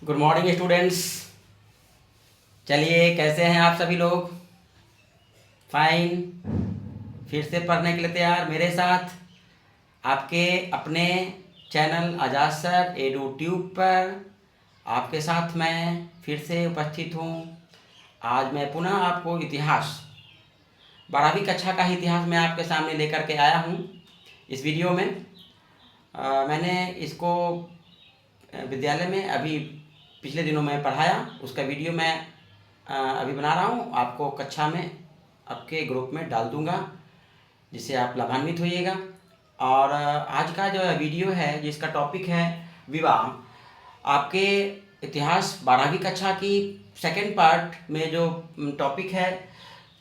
Good morning students. चलिए, कैसे हैं आप सभी लोग? फाइन। फिर से पढ़ने के लिए तैयार मेरे साथ आपके अपने चैनल आजाद सर एडू ट्यूब पर आपके साथ मैं फिर से उपस्थित हूँ। आज मैं पुनः आपको इतिहास 12वीं कक्षा का इतिहास मैं आपके सामने लेकर के आया हूँ। इस वीडियो में मैंने इसको विद्यालय में अभी पिछले दिनों में पढ़ाया, उसका वीडियो मैं अभी बना रहा हूँ, आपको कक्षा में आपके ग्रुप में डाल दूँगा, जिससे आप लाभान्वित होइएगा। और आज का जो वीडियो है जिसका टॉपिक है विवाह, आपके इतिहास 12वीं कक्षा की सेकंड पार्ट में जो टॉपिक है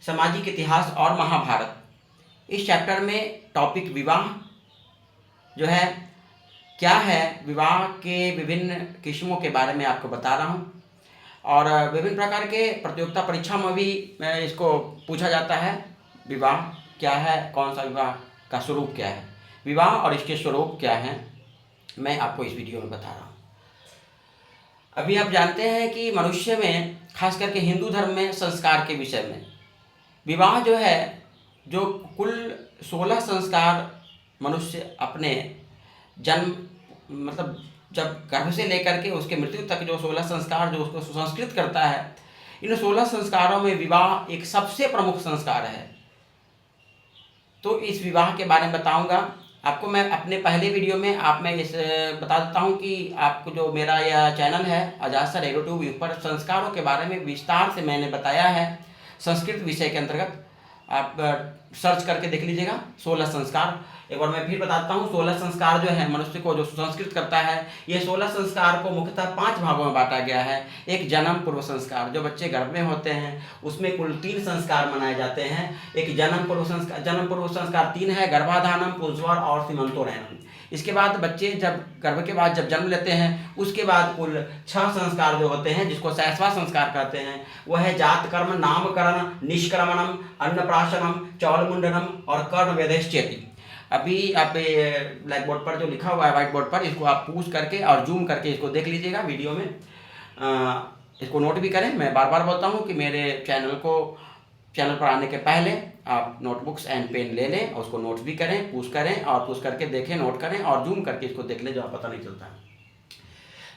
सामाजिक इतिहास और महाभारत, इस चैप्टर में टॉपिक विवाह जो है क्या है, विवाह के विभिन्न किस्मों के बारे में आपको बता रहा हूँ। और विभिन्न प्रकार के प्रतियोगिता परीक्षा में भी इसको पूछा जाता है, विवाह क्या है, कौन सा विवाह का स्वरूप क्या है, विवाह और इसके स्वरूप क्या हैं, मैं आपको इस वीडियो में बता रहा हूँ। अभी आप जानते हैं कि मनुष्य में, खास करके हिंदू धर्म में, संस्कार के विषय में विवाह जो है, जो कुल 16 संस्कार मनुष्य अपने जन्म मतलब जब गर्भ से लेकर के उसके मृत्यु तक जो 16 संस्कार जो उसको सुसंस्कृत करता है, इन 16 संस्कारों में विवाह एक सबसे प्रमुख संस्कार है। तो इस विवाह के बारे में बताऊंगा आपको मैं अपने पहले वीडियो में। मैं इस बता देता हूं कि आपको जो मेरा यह चैनल है आजाद सर एडू ट्यूब पर संस्कारों के बारे में विस्तार से मैंने बताया है। संस्कृत विषय के अंतर्गत आप सर्च करके देख लीजिएगा 16 संस्कार। एक बार मैं फिर बताता हूँ, 16 संस्कार जो है मनुष्य को जो सुसंस्कृत करता है, ये 16 संस्कार को मुख्यतः 5 भागों में बांटा गया है। एक जन्म पूर्व संस्कार, जो बच्चे गर्भ में होते हैं उसमें कुल 3 संस्कार मनाए जाते हैं। एक जन्म पूर्व संस्कार 3 है, गर्भाधानम, पुंसवन और सीमंतोरयनम। इसके बाद बच्चे जब गर्भ के बाद जब जन्म लेते हैं उसके बाद कुल 6 संस्कार जो होते हैं, जिसको शैशवा संस्कार कहते हैं, वह है जात कर्म, नामकरण, निष्क्रमणम, अन्नप्राशनम, चौलमुंडनम और कर्ण वेदैश्चेति। अभी आप ब्लैक बोर्ड पर जो लिखा हुआ है, व्हाइट बोर्ड पर, इसको आप पूछ करके और जूम करके इसको देख लीजिएगा वीडियो में। इसको नोट भी करें। मैं बार बार बोलता हूँ कि मेरे चैनल पर आने के पहले आप नोटबुक्स एंड पेन ले लें और उसको नोट्स भी करें, पूछ करें और पूछ करके देखें, नोट करें और जूम करके इसको देख लें, जो पता नहीं चलता है।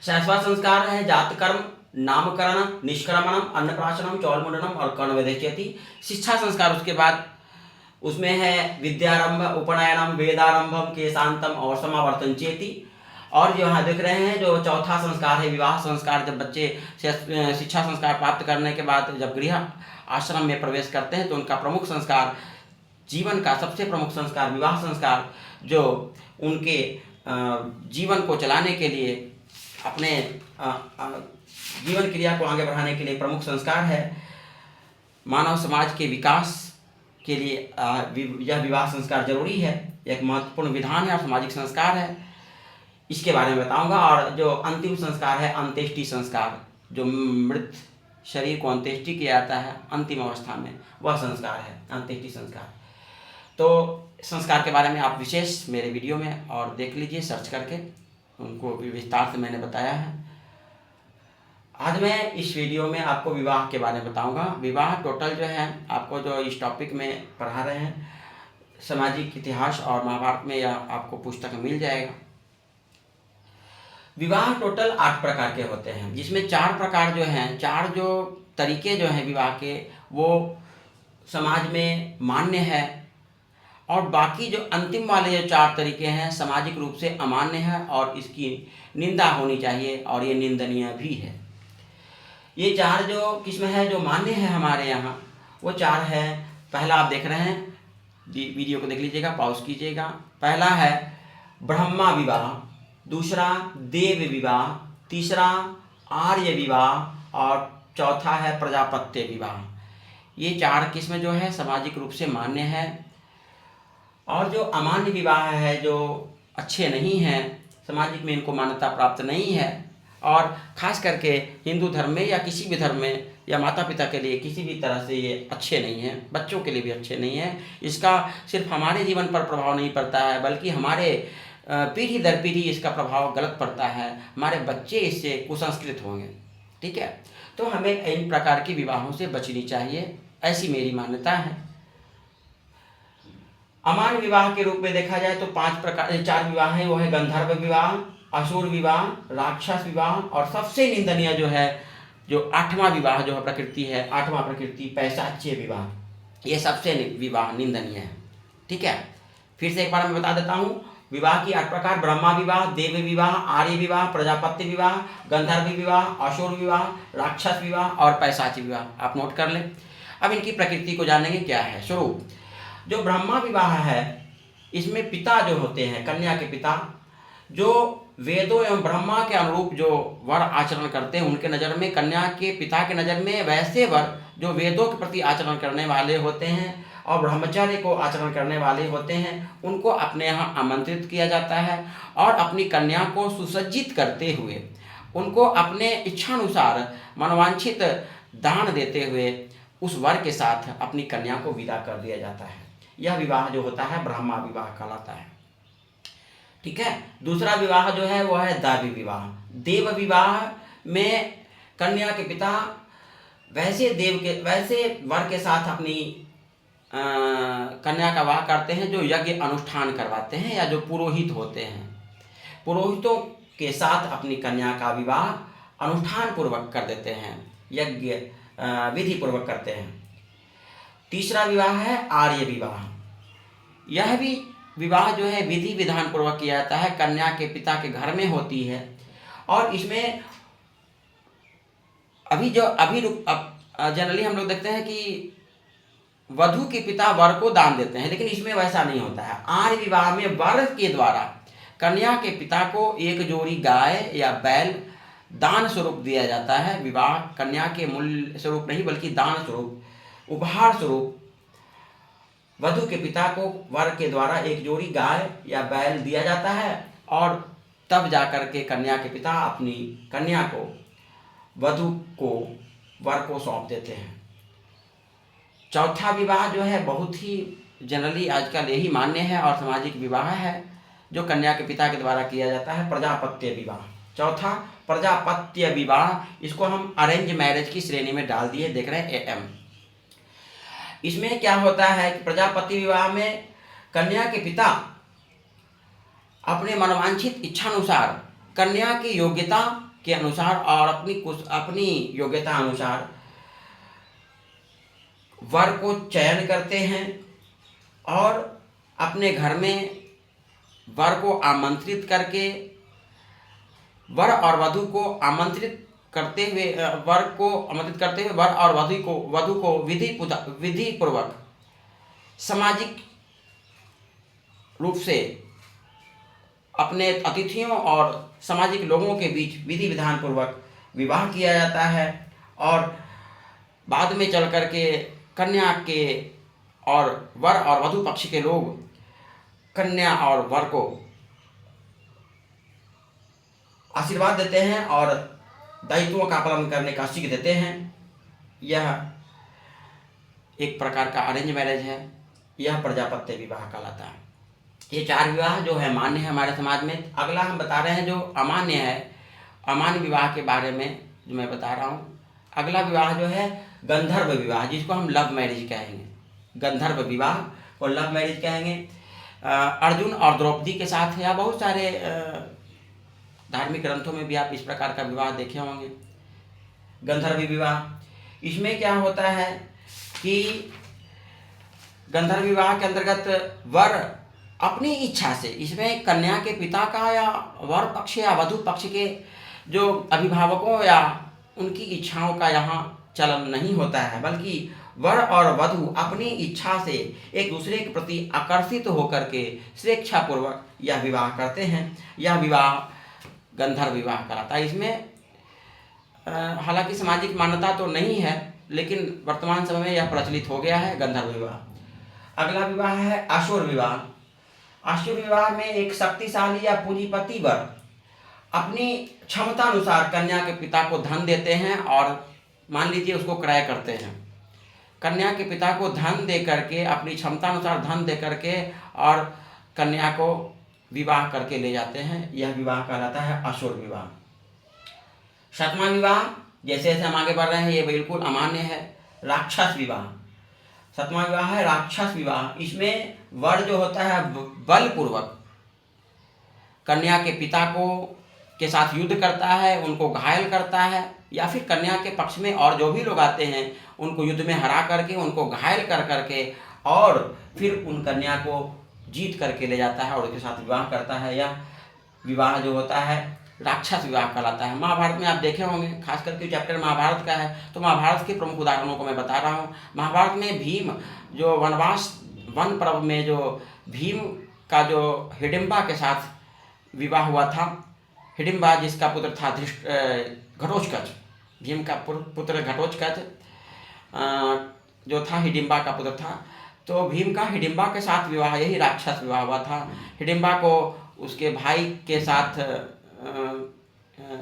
शैशवा संस्कार है जात कर्म, नामकरण, निष्क्रमणम, अन्नप्राशनम, चौलमुंडनम और कर्ण वेदैश्चेति। शिक्षा संस्कार उसके बाद उसमें है विद्यारंभ, उपनयनम, वेदारंभम, केशांतम और समावर्तन चेति। और जो यहाँ देख रहे हैं जो चौथा संस्कार है विवाह संस्कार। जब बच्चे शिक्षा संस्कार प्राप्त करने के बाद जब गृह आश्रम में प्रवेश करते हैं तो उनका प्रमुख संस्कार, जीवन का सबसे प्रमुख संस्कार विवाह संस्कार, जो उनके जीवन को चलाने के लिए, अपने जीवन क्रिया को आगे बढ़ाने के लिए प्रमुख संस्कार है। मानव समाज के विकास के लिए यह विवाह संस्कार जरूरी है, एक महत्वपूर्ण विधान है और सामाजिक संस्कार है। इसके बारे में बताऊंगा। और जो अंतिम संस्कार है अंत्येष्टि संस्कार, जो मृत शरीर को अंत्येष्टि किया जाता है अंतिम अवस्था में, वह संस्कार है अंत्येष्टि संस्कार। तो संस्कार के बारे में आप विशेष मेरे वीडियो में और देख लीजिए, सर्च करके, उनको विस्तार से मैंने बताया है। आज मैं इस वीडियो में आपको विवाह के बारे में बताऊंगा। विवाह टोटल जो है आपको जो इस टॉपिक में पढ़ा रहे हैं सामाजिक इतिहास और महाभारत में, यह आपको पुस्तक में मिल जाएगा। विवाह टोटल 8 प्रकार के होते हैं, जिसमें 4 प्रकार जो हैं, 4 जो तरीके जो हैं विवाह के, वो समाज में मान्य है। और बाकी जो अंतिम वाले जो 4 तरीके हैं सामाजिक रूप से अमान्य है और इसकी निंदा होनी चाहिए और ये निंदनीय भी है। ये 4 जो किस्म है जो मान्य है हमारे यहाँ, वो 4 है। पहला आप देख रहे हैं, वीडियो को देख लीजिएगा, पॉज कीजिएगा। पहला है ब्रह्मा विवाह, दूसरा देव विवाह, तीसरा आर्य विवाह और चौथा है प्रजापत्य विवाह। ये 4 किस्म जो है सामाजिक रूप से मान्य है। और जो अमान्य विवाह है, जो अच्छे नहीं हैं, सामाजिक में इनको मान्यता प्राप्त नहीं है, और ख़ास करके हिंदू धर्म में या किसी भी धर्म में या माता पिता के लिए किसी भी तरह से ये अच्छे नहीं हैं, बच्चों के लिए भी अच्छे नहीं हैं। इसका सिर्फ हमारे जीवन पर प्रभाव नहीं पड़ता है, बल्कि हमारे पीढ़ी दर पीढ़ी इसका प्रभाव गलत पड़ता है, हमारे बच्चे इससे कुसंस्कृत होंगे। ठीक है, तो हमें इन प्रकार के विवाहों से बचनी चाहिए, ऐसी मेरी मान्यता है। अमान्य विवाह के रूप में देखा जाए तो 4 विवाह हैं, वो है गंधर्व विवाह, असुर विवाह, राक्षस विवाह और सबसे निंदनीय जो है, जो 8वां विवाह जो है प्रकृति है, 8वां प्रकृति पैशाच्य विवाह, ये सबसे विवाह निंदनीय है। ठीक है, फिर से एक बार मैं बता देता हूँ, विवाह की 8 प्रकार: ब्रह्मा विवाह, देव विवाह, आर्य विवाह, प्रजापत्य विवाह, गंधर्व विवाह, असुर विवाह, राक्षस विवाह और पैशाच्य विवाह। आप नोट कर लें। अब इनकी प्रकृति को जानेंगे क्या है। स्वरूप: जो ब्रह्मा विवाह है, इसमें पिता जो होते हैं, कन्या के पिता, जो वेदों एवं ब्रह्मा के अनुरूप जो वर आचरण करते हैं, उनके नज़र में, कन्या के पिता के नज़र में वैसे वर जो वेदों के प्रति आचरण करने वाले होते हैं और ब्रह्मचर्य को आचरण करने वाले होते हैं, उनको अपने यहाँ आमंत्रित किया जाता है और अपनी कन्या को सुसज्जित करते हुए उनको अपने इच्छानुसार मनोवांछित दान देते हुए उस वर के साथ अपनी कन्या को विदा कर दिया जाता है। यह विवाह जो होता है ब्रह्मा विवाह कहलाता है। ठीक है, दूसरा विवाह जो है वो है दैवी विवाह। देव विवाह में कन्या के पिता वैसे वर के साथ अपनी कन्या का विवाह करते हैं जो यज्ञ अनुष्ठान करवाते हैं या जो पुरोहित होते हैं। पुरोहितों के साथ अपनी कन्या का विवाह अनुष्ठान पूर्वक कर देते हैं, यज्ञ विधि पूर्वक करते हैं। तीसरा विवाह है आर्य विवाह। यह भी विवाह जो है विधि विधान पूर्वक किया जाता है, कन्या के पिता के घर में होती है और इसमें जनरली हम लोग देखते हैं कि वधू के पिता वर को दान देते हैं, लेकिन इसमें वैसा नहीं होता है। आर्य विवाह में वर के द्वारा कन्या के पिता को एक जोड़ी गाय या बैल दान स्वरूप दिया जाता है। विवाह कन्या के मूल्य स्वरूप नहीं बल्कि दान स्वरूप, उपहार स्वरूप वधु के पिता को वर के द्वारा एक जोड़ी गाय या बैल दिया जाता है और तब जाकर के कन्या के पिता अपनी कन्या को वधु को वर को सौंप देते हैं। चौथा विवाह जो है बहुत ही जनरली आजकल यही मान्य है और सामाजिक विवाह है जो कन्या के पिता के द्वारा किया जाता है, प्रजापत्य विवाह। चौथा प्रजापत्य विवाह, इसको हम अरेंज मैरिज की श्रेणी में डाल दिए, देख रहे हैं AM। इसमें क्या होता है कि प्रजापति विवाह में कन्या के पिता अपने मनोवांछित इच्छानुसार कन्या की योग्यता के अनुसार और अपनी योग्यता अनुसार वर को चयन करते हैं और अपने घर में वर को आमंत्रित करके वर और वधु को आमंत्रित करते हुए वर और वधु को विधि पूर्वक सामाजिक रूप से अपने अतिथियों और सामाजिक लोगों के बीच विधि विधान पूर्वक विवाह किया जाता है और बाद में चल कर के कन्या के और वर और वधु पक्ष के लोग कन्या और वर को आशीर्वाद देते हैं और दायित्वों का पालन करने का सीख देते हैं। यह एक प्रकार का अरेंज मैरिज है, यह प्रजापत्य विवाह कहलाता है। ये 4 विवाह जो है मान्य है हमारे समाज में। अगला हम बता रहे हैं जो अमान्य है, अमान्य विवाह के बारे में जो मैं बता रहा हूँ। अगला विवाह जो है गंधर्व विवाह, जिसको हम लव मैरिज कहेंगे। गंधर्व विवाह को लव मैरिज कहेंगे। अर्जुन और द्रौपदी के साथ या बहुत सारे धार्मिक ग्रंथों में भी आप इस प्रकार का विवाह देखे होंगे, गंधर्व विवाह। इसमें क्या होता है कि गंधर्व विवाह के अंतर्गत वर अपनी इच्छा से, इसमें कन्या के पिता का या वर पक्ष या वधु पक्ष के जो अभिभावकों या उनकी इच्छाओं का यहाँ चलन नहीं होता है, बल्कि वर और वधु अपनी इच्छा से एक दूसरे के प्रति आकर्षित होकर के स्वेच्छापूर्वक यह विवाह करते हैं। यह विवाह गंधर्व विवाह कहलाता है। इसमें हालांकि सामाजिक मान्यता तो नहीं है, लेकिन वर्तमान समय में यह प्रचलित हो गया है गंधर्व विवाह। अगला विवाह है असुर विवाह। असुर विवाह में एक शक्तिशाली या पूंजीपति वर अपनी क्षमता अनुसार कन्या के पिता को धन देते हैं और मान लीजिए उसको क्रय करते हैं। कन्या के पिता को धन दे करके, अपनी क्षमता अनुसार धन दे करके और कन्या को विवाह करके ले जाते हैं, यह विवाह कहलाता है असुर विवाह। सातवां विवाह, जैसे जैसे हम आगे बढ़ रहे हैं, ये बिल्कुल अमान्य है, राक्षस विवाह। सातवां विवाह है राक्षस विवाह। इसमें वर जो होता है बलपूर्वक कन्या के पिता को के साथ युद्ध करता है, उनको घायल करता है, या फिर कन्या के पक्ष में और जो भी लोग आते हैं उनको युद्ध में हरा करके, उनको घायल कर करके और फिर उन कन्या को जीत करके ले जाता है और उसके साथ विवाह करता है। यह विवाह जो होता है राक्षस विवाह कहलाता है। महाभारत में आप देखे होंगे, खास करके चैप्टर महाभारत का है, तो महाभारत के प्रमुख उदाहरणों को मैं बता रहा हूँ। महाभारत में भीम जो वन पर्व में जो भीम का जो हिडिंबा के साथ विवाह हुआ था, हिडिंबा जिसका पुत्र था घटोत्कच, भीम का पुत्र घटोत्कच जो था हिडिंबा का पुत्र था, तो भीम का हिडिंबा के साथ विवाह, यही राक्षस विवाह हुआ था। हिडिंबा को उसके भाई के साथ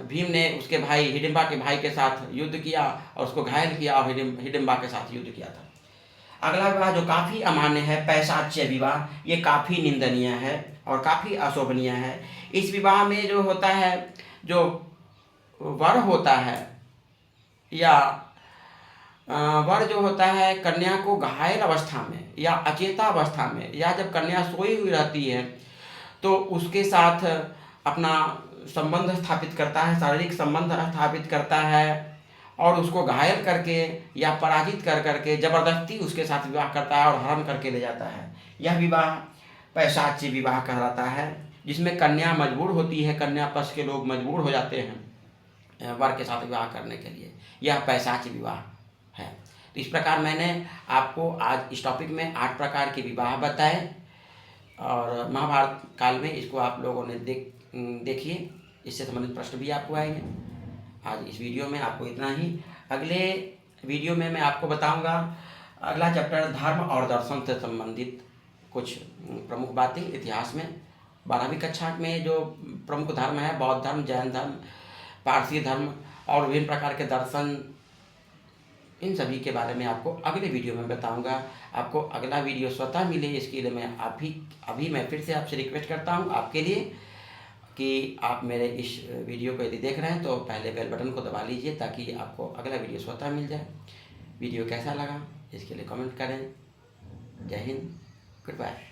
भीम ने उसके भाई हिडिंबा के भाई के साथ युद्ध किया और उसको घायल किया और हिडिंबा के साथ युद्ध किया था। अगला विवाह जो काफ़ी अमान्य है, पैशाच्य विवाह, ये काफ़ी निंदनीय है और काफ़ी अशोभनीय है। इस विवाह में जो होता है, जो वर होता है या वर जो होता है कन्या को घायल अवस्था में या अचेता अवस्था में या जब कन्या सोई हुई रहती है तो उसके साथ अपना संबंध स्थापित करता है, शारीरिक संबंध स्थापित करता है और उसको घायल करके या पराजित कर करके जबरदस्ती उसके साथ विवाह करता है और हरण करके ले जाता है। यह विवाह पैशाच्य विवाह कहलाता है, जिसमें कन्या मजबूर होती है, कन्या पक्ष के लोग मजबूर हो जाते हैं वर के साथ विवाह करने के लिए। यह पैशाच्य विवाह है। तो इस प्रकार मैंने आपको आज इस टॉपिक में 8 प्रकार के विवाह बताए और महाभारत काल में इसको आप लोगों ने देखिए, इससे संबंधित प्रश्न भी आपको आएंगे। आज इस वीडियो में आपको इतना ही। अगले वीडियो में मैं आपको बताऊंगा अगला चैप्टर धर्म और दर्शन से संबंधित कुछ प्रमुख बातें इतिहास में। 12वीं कक्षा में जो प्रमुख धर्म है, बौद्ध धर्म, जैन धर्म, पारसी धर्म और विभिन्न प्रकार के दर्शन, इन सभी के बारे में आपको अगले वीडियो में बताऊंगा। आपको अगला वीडियो स्वतः मिले इसके लिए मैं अभी मैं फिर से आपसे रिक्वेस्ट करता हूं आपके लिए कि आप मेरे इस वीडियो को यदि देख रहे हैं तो पहले बेल बटन को दबा लीजिए ताकि आपको अगला वीडियो स्वतः मिल जाए। वीडियो कैसा लगा इसके लिए कमेंट करें। जय हिंद, गुड बाय।